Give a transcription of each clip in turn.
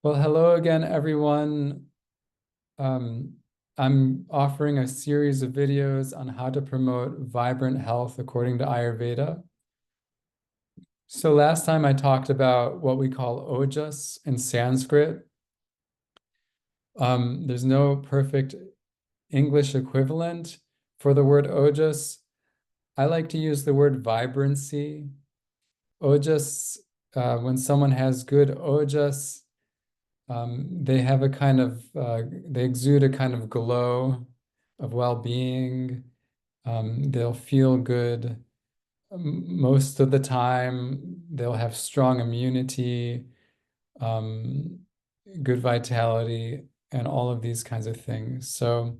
Well, hello again, everyone. Um, I'm offering a series of videos on how to promote vibrant health according to Ayurveda. So last time I talked about what we call ojas in Sanskrit. There's no perfect English equivalent for the word ojas. I like to use the word vibrancy. Ojas, when someone has good ojas, they have a kind of, they exude a kind of glow of well-being. They'll feel good most of the time. They'll have strong immunity, um, good vitality, and all of these kinds of things. So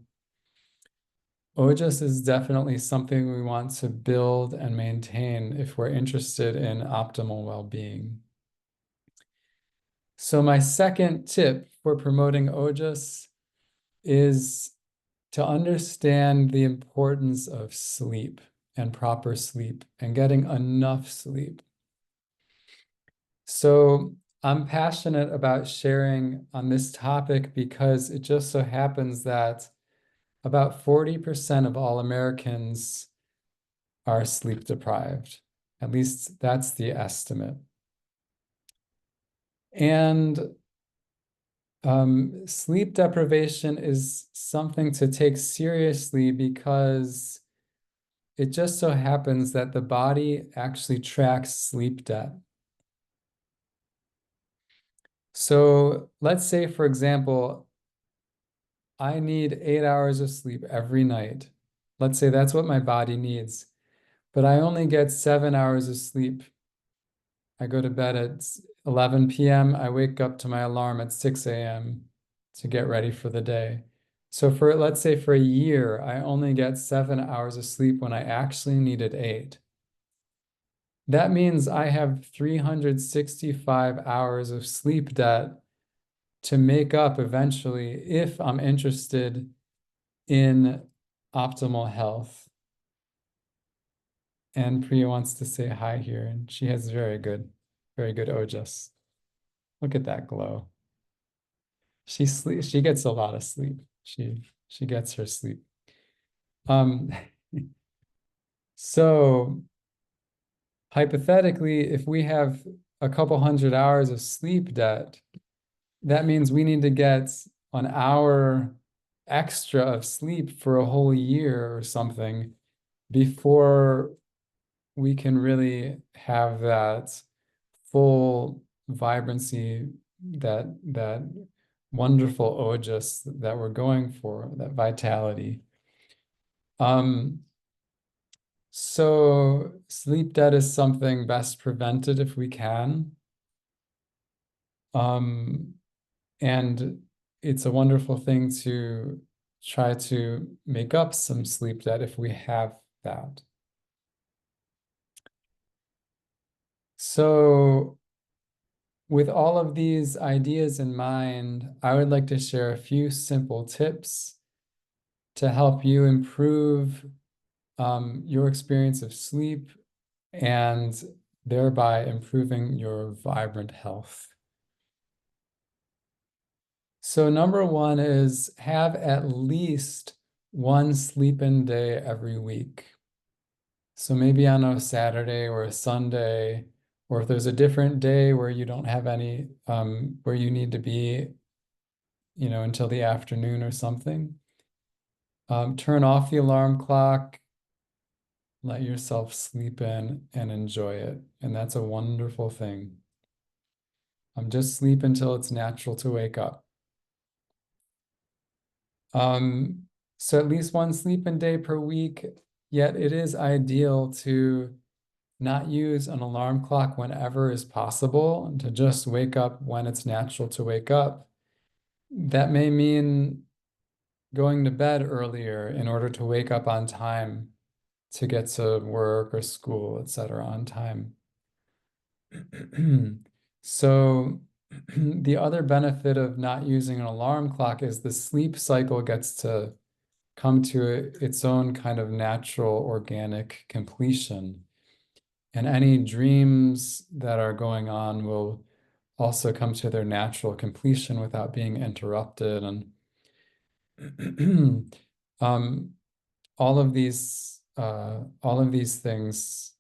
Ojas is definitely something we want to build and maintain if we're interested in optimal well-being. So my second tip for promoting Ojas is to understand the importance of sleep and proper sleep and getting enough sleep. So I'm passionate about sharing on this topic because it just so happens that about 40% of all Americans are sleep deprived. At least that's the estimate. And sleep deprivation is something to take seriously because it just so happens that the body actually tracks sleep debt. So let's say, for example, I need 8 hours of sleep every night. Let's say that's what my body needs, but I only get 7 hours of sleep. I go to bed at 11 p.m. I wake up to my alarm at 6 a.m. to get ready for the day. So for, let's say for a year, I only get 7 hours of sleep when I actually needed 8. That means I have 365 hours of sleep debt to make up eventually if I'm interested in optimal health. And Priya wants to say hi here, and she has very good ojas. Look at that glow. She gets a lot of sleep. She gets her sleep. Um, so hypothetically, if we have a couple hundred hours of sleep debt, that means we need to get an hour extra of sleep for a whole year or something before we can really have that full vibrancy, that wonderful ojas that we're going for, that vitality. So sleep debt is something best prevented if we can. Um, and it's a wonderful thing to try to make up some sleep debt if we have that. So with all of these ideas in mind, I would like to share a few simple tips to help you improve your experience of sleep and thereby improving your vibrant health. So number one is have at least one sleep-in day every week. So maybe on a Saturday or a Sunday, or if there's a different day where you don't have any, where you need to be, until the afternoon or something, turn off the alarm clock, let yourself sleep in and enjoy it. And that's a wonderful thing. Just sleep until it's natural to wake up. So at least one sleep-in day per week, yet it is ideal to not use an alarm clock whenever is possible and to just wake up when it's natural to wake up. That may mean going to bed earlier in order to wake up on time to get to work or school, etc., on time. So the other benefit of not using an alarm clock is the sleep cycle gets to come to its own kind of natural organic completion. And any dreams that are going on will also come to their natural completion without being interrupted. And um, all of these things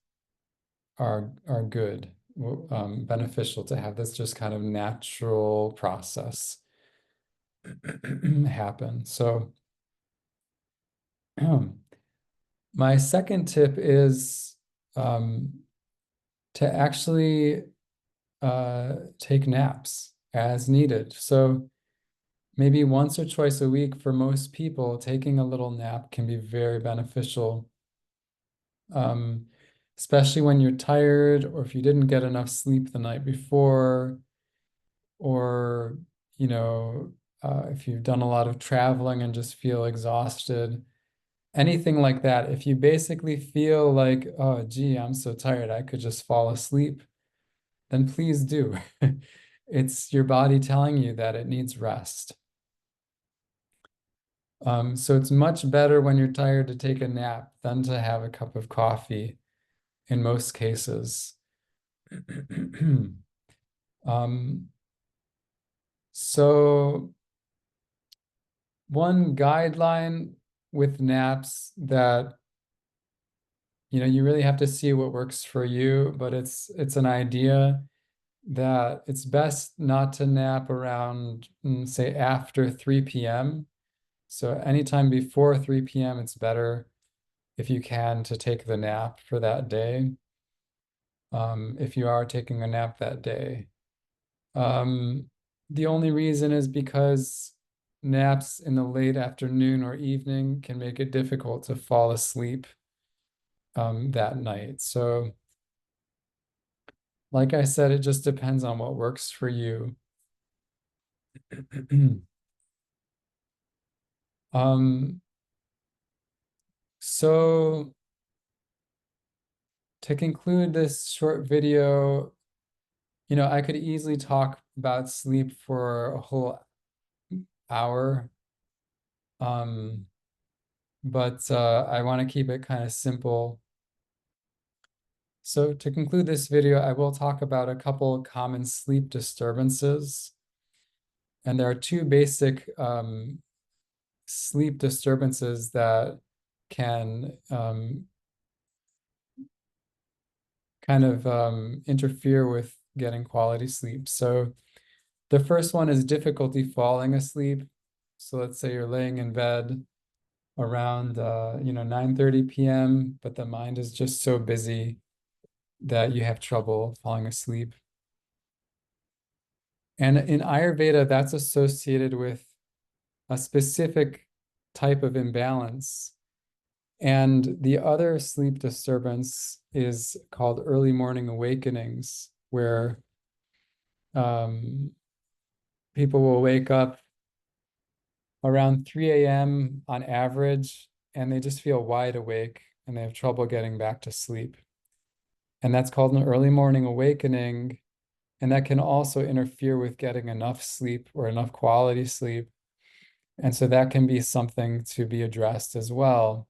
are good, beneficial to have this just kind of natural process happen. So my second tip is to actually take naps as needed. So maybe once or twice a week for most people, taking a little nap can be very beneficial, um, especially when you're tired or if you didn't get enough sleep the night before, or, you know, if you've done a lot of traveling and just feel exhausted, anything like that. If you basically feel like, oh, gee, I'm so tired, I could just fall asleep, then please do. It's your body telling you that it needs rest. So it's much better when you're tired to take a nap than to have a cup of coffee in most cases. Um, so one guideline with naps that, you know, you really have to see what works for you, but it's an idea that it's best not to nap around, say, after 3 p.m. So anytime before 3 p.m., it's better if you can to take the nap for that day, if you are taking a nap that day. Um, the only reason is because naps in the late afternoon or evening can make it difficult to fall asleep that night. So, like I said, it just depends on what works for you. Um, so to conclude this short video, you know, I could easily talk about sleep for a whole hour. Um, but I want to keep it kind of simple. So to conclude this video, I will talk about a couple common sleep disturbances. And there are two basic sleep disturbances that can kind of interfere with getting quality sleep. So the first one is difficulty falling asleep. So let's say you're laying in bed around 9:30 p.m., but the mind is just so busy that you have trouble falling asleep. And in Ayurveda, that's associated with a specific type of imbalance. And the other sleep disturbance is called early morning awakenings, where um, people will wake up around 3 a.m. on average, and they just feel wide awake and they have trouble getting back to sleep. And that's called an early morning awakening. And that can also interfere with getting enough sleep or enough quality sleep. And so that can be something to be addressed as well.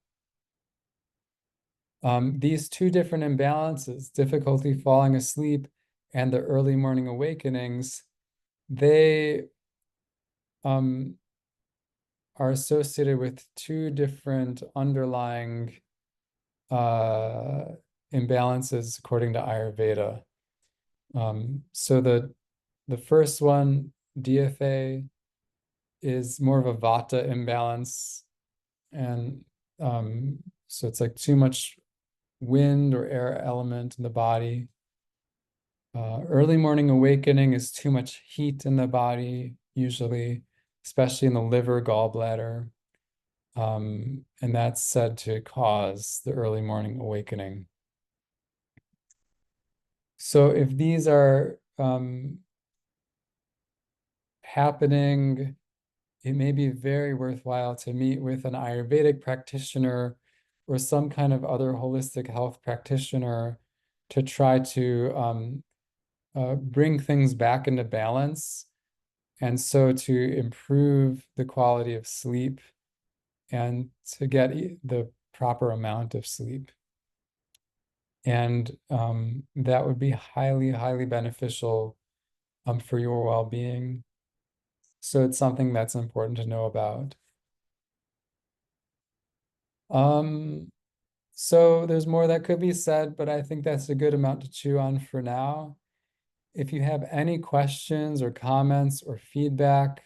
These two different imbalances, difficulty falling asleep and the early morning awakenings, they are associated with two different underlying uh, imbalances according to Ayurveda. So the first one, DFA, is more of a vata imbalance, and so it's like too much wind or air element in the body. Early morning awakening is too much heat in the body, usually, especially in the liver, gallbladder. And that's said to cause the early morning awakening. So if these are happening, it may be very worthwhile to meet with an Ayurvedic practitioner or some kind of other holistic health practitioner to try to bring things back into balance. And so to improve the quality of sleep and to get the proper amount of sleep. And that would be highly, highly beneficial for your well-being. So it's something that's important to know about. Um, so there's more that could be said, but I think that's a good amount to chew on for now. If you have any questions or comments or feedback,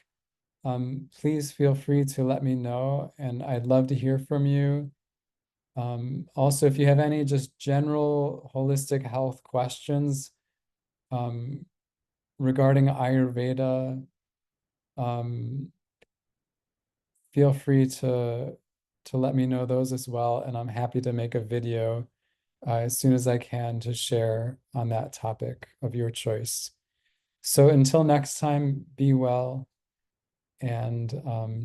please feel free to let me know, and I'd love to hear from you. Also, if you have any just general holistic health questions um, regarding Ayurveda, um, feel free to let me know those as well, and I'm happy to make a video as soon as I can to share on that topic of your choice. So until next time, be well and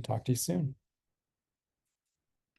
talk to you soon.